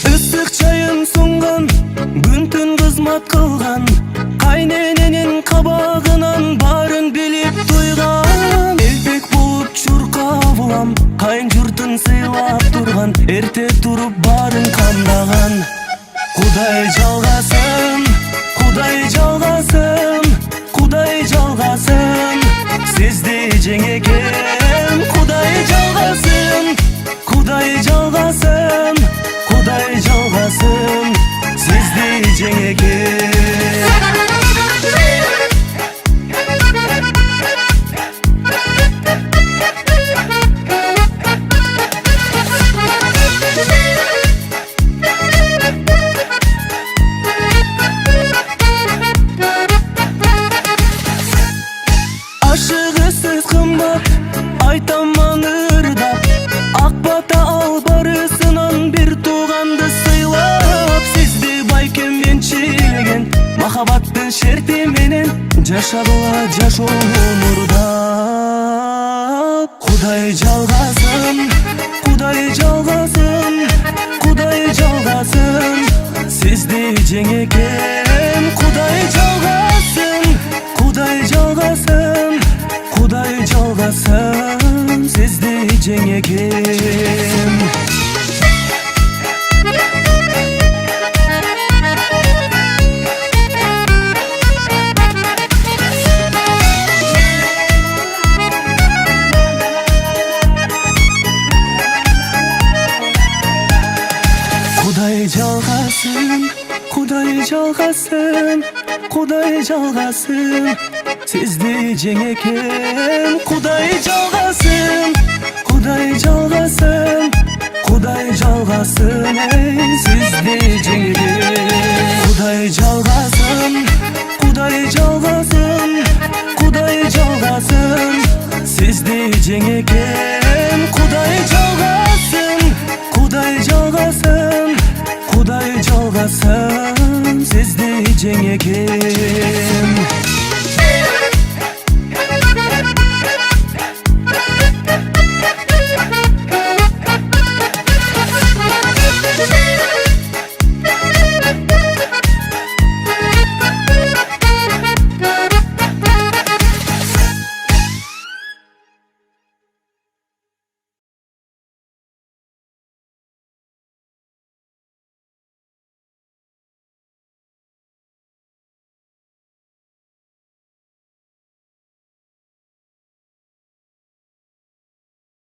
Ысык чайын сунган, күн-түн кызмат кылган, кайнененин кабагынан барын билип туйган. Элбек болуп чуркап улам, кайын журтун сыйлап турган, эрте туруп барын кандаган. Кудай жалгасын, Кудай жалгасын, Кудай жалгасын, сизди жеңекем. Кудай жалгасын, Кудай жалгасын, Кудай жалгасын, сизди жеңекем. Ашыгысыз кымбат, айтаман ырдап, ак бата ал барысынан бир тууганды сыйлап. Сизди байкем энчилеген, махабаттын шерти менен жашадыла жашоо мурдап. Кудай жалгасын, Кудай жалгасын, Кудай жалгасын, сизди жеңекем. Кудай жалгасын, Кудай жалгасын, Кудай жалгасын, сизди жеңекем. Кудай жалгасын, Кудай жалгасын, Кудай жалгасын, сизди жеңекем. Кудай жалгасын, Кудай жалгасын, Кудай жалгасын, сизди жеңекем. Кудай жалгасын, Кудай жалгасын, Кудай жалгасын, сизди жеңекем.